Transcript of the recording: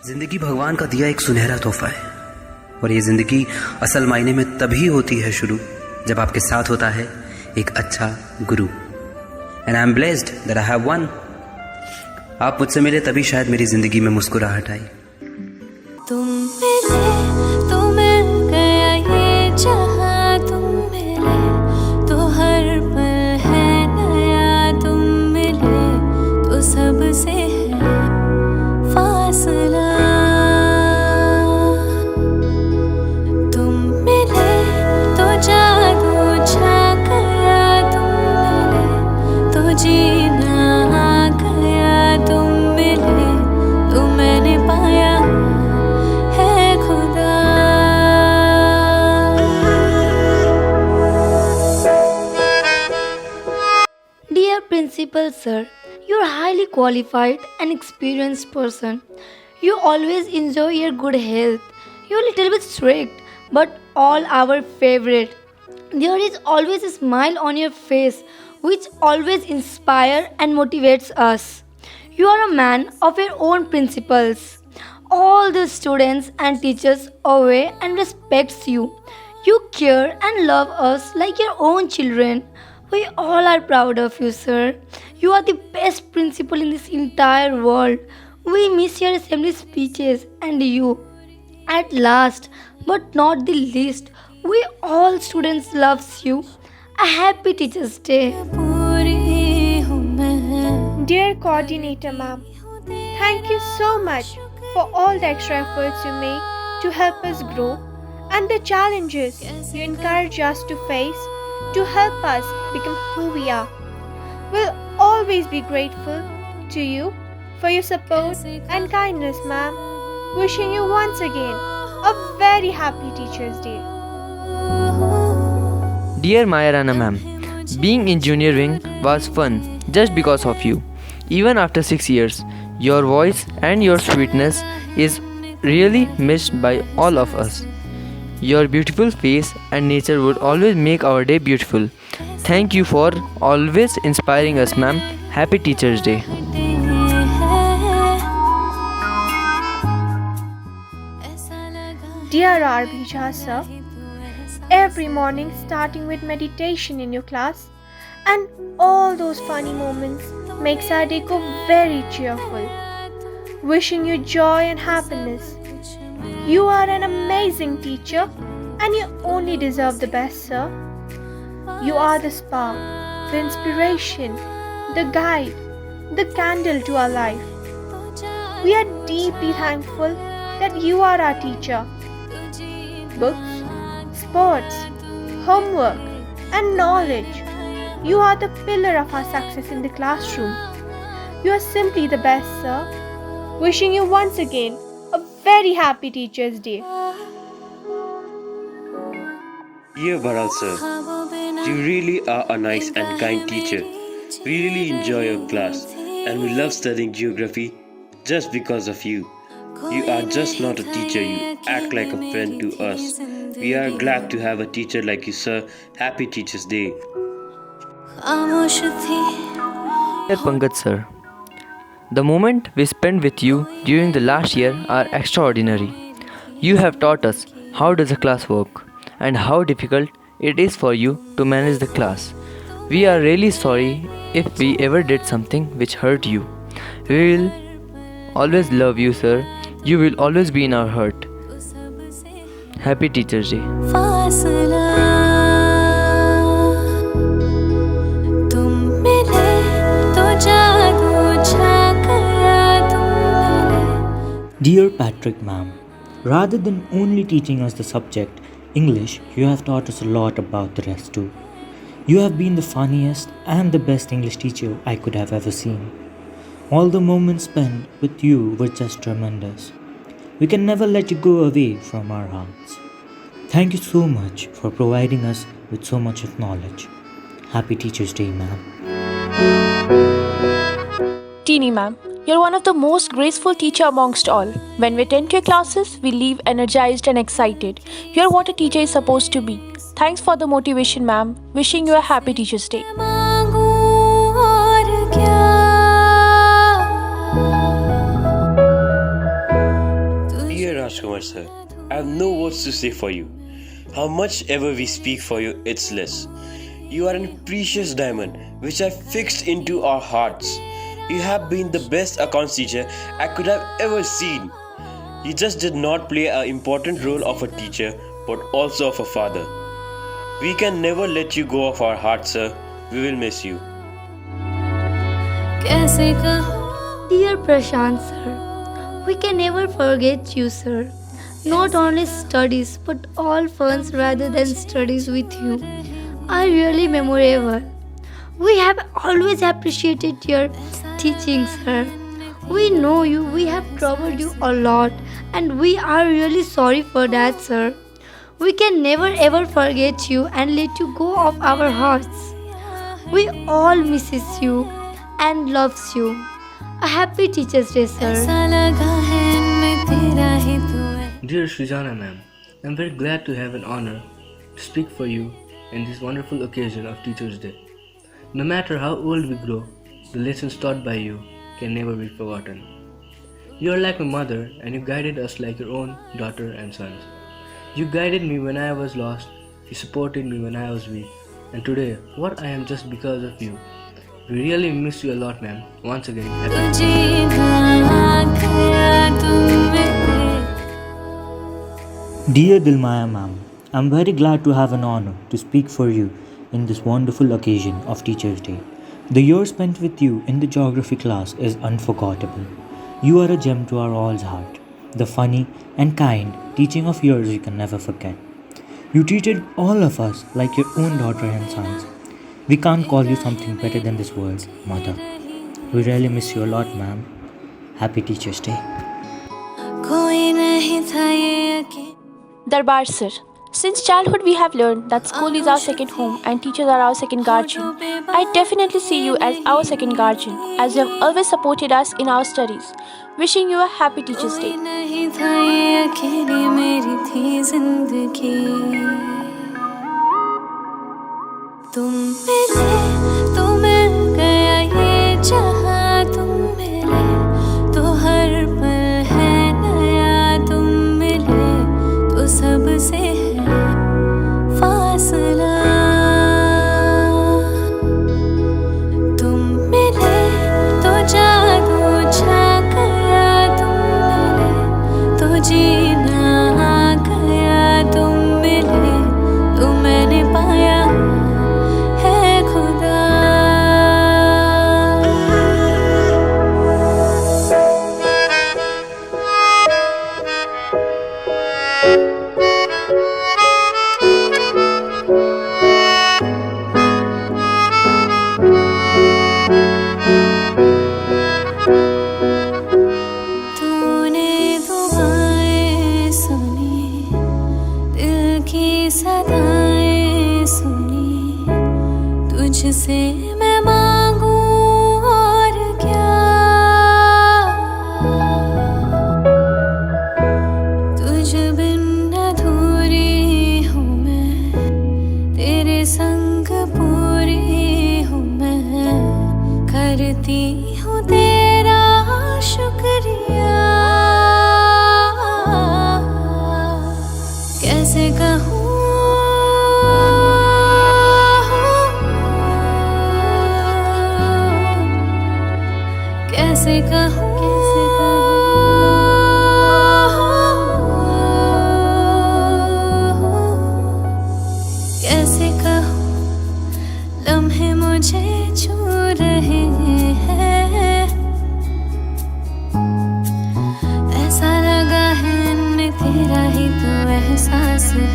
जिंदगी भगवान का दिया एक सुनहरा तोहफा है और ये जिंदगी असल मायने में तभी होती है शुरू जब आपके साथ होता है एक अच्छा गुरु। And I am blessed that I have one. आप मुझसे मिले तभी शायद मेरी जिंदगी में मुस्कुराहट आई। तुम मिले तो मिल गया ये जहां, तुम मिले तो हर पल है नया, तुम मिले तो सबसे है फासला। तुम मिले तो जादू छा गया, तुम मिले तो जीना आ गया, तुम मिले तो मैंने पाया है खुदा। Dear Principal Sir, you're highly qualified and experienced person. You always enjoy your good health. You're a little bit strict, but all our favorite. There is always a smile on your face, which always inspires and motivates us. You are a man of your own principles. All the students and teachers obey and respects you. You care and love us like your own children. We all are proud of you, sir. You are the best principal in this entire world. We miss your assembly speeches and you. At last, but not the least, we all students loves you. A happy Teachers' Day. पूरी हूँ मैं। Dear Coordinator Ma'am, thank you so much for all the extra efforts you make to help us grow and the challenges you encourage us to face to help us become who we are. We'll always be grateful to you for your support and kindness, ma'am. Wishing you once again a very happy Teachers' Day. Dear Mayarana ma'am, being in junior wing was fun just because of you. Even after 6 years, your voice and your sweetness is really missed by all of us. Your beautiful face and nature would always make our day beautiful. Thank you for always inspiring us, ma'am. Happy Teachers' Day. Dear R.B. Jha sir, every morning starting with meditation in your class and all those funny moments makes our day go very cheerful. Wishing you joy and happiness. You are an amazing teacher and you only deserve the best, sir. You are the spark, the inspiration, the guide, the candle to our life. We are deeply thankful that you are our teacher. Books, sports, homework and knowledge. You are the pillar of our success in the classroom. You are simply the best, sir. Wishing you once again a very happy Teachers' Day. Dear Baral sir, you really are a nice and kind teacher. We really enjoy your class and we love studying geography just because of you. You are just not a teacher, you act like a friend to us. We are glad to have a teacher like you, sir. Happy Teachers' Day. खामोश थी Dear Pankaj sir, the moment we spent with you during the last year are extraordinary. You have taught us how does a class work and how difficult it is for you to manage the class. We are really sorry if we ever did something which hurt you. We will always love you, sir. You will always be in our heart. Happy Teachers' Day. फासला। तुम मिले तो जादू छा गया, तुम मिले। Dear Patrick ma'am, rather than only teaching us the subject English, you have taught us a lot about the rest too. You have been the funniest and the best English teacher I could have ever seen. All the moments spent with you were just tremendous. We can never let you go away from our hearts. Thank you so much for providing us with so much of knowledge. Happy Teachers' Day, ma'am. Teeny ma'am, you're one of the most graceful teacher amongst all. When we attend your classes, we leave energized and excited. You're what a teacher is supposed to be. Thanks for the motivation, ma'am. Wishing you a happy Teachers' Day. मांगू और क्या sir. I have no words to say for you. How much ever we speak for you, it's less. You are a precious diamond which I fixed into our hearts. You have been the best accounts teacher I could have ever seen. You just did not play an important role of a teacher but also of a father. We can never let you go of our hearts, sir. We will miss you. कैसे कहूँ Dear Prashant sir, we can never forget you sir. Not only studies but all funs rather than studies with you are really memorable. We have always appreciated your teaching sir. We know you, we have troubled you a lot and we are really sorry for that sir. We can never ever forget you and let you go of our hearts. We all misses you and loves you. A happy Teachers Day sir. ऐसा लगा है इनमें तेरा ही तू है. Dear Srijana ma'am, I am very glad to have an honor to speak for you in this wonderful occasion of Teachers' Day. No matter how old we grow, the lessons taught by you can never be forgotten. You are like my mother and you guided us like your own daughter and sons. You guided me when I was lost, you supported me when I was weak, and today, what I am just because of you. We really miss you a lot ma'am. Once again, happy तुझे गया तुम मेरे. Dear Dilmaya ma'am, I'm very glad to have an honor to speak for you in this wonderful occasion of Teachers' Day. The year spent with you in the geography class is unforgettable. You are a gem to our all's heart. The funny and kind teaching of yours we can never forget. You treated all of us like your own daughter and sons. We can't call you something better than this word, Mother. We really miss you a lot, ma'am. Happy Teachers' Day. कोई नहीं था ये यकीन. Darbar sir, since childhood we have learned that school is our second home and teachers are our second guardian. I definitely see you as our second guardian, as you have always supported us in our studies. Wishing you a happy Teachers' Day. कोई नहीं था ये अकेली मेरी थी जिंदगी. तुम मिले तो मिल गया ये जहां. तुम मिले तो हर पल है नया. तुम मिले तो सबसे है फासला. तुम मिले तो जादू छा गया. तुम मिले तो जीना आ गया. तुम मिले तो मैंने पाया है खुदा. तूने दुआएं सुनी, दिल की सदाएं सुनी. तुझसे मैं मांगू और क्या. तुझ बिन अधूरी हूँ मैं, तेरे संग पूरी हूँ मैं. करती हूँ तेरा शुक्रिया. कैसे कहूँ कैसे कहूँ कैसे कहूँ. लम्हे मुझे छू रहे हैं. ऐसा लगा है इनमें तेरा ही तो एहसास है.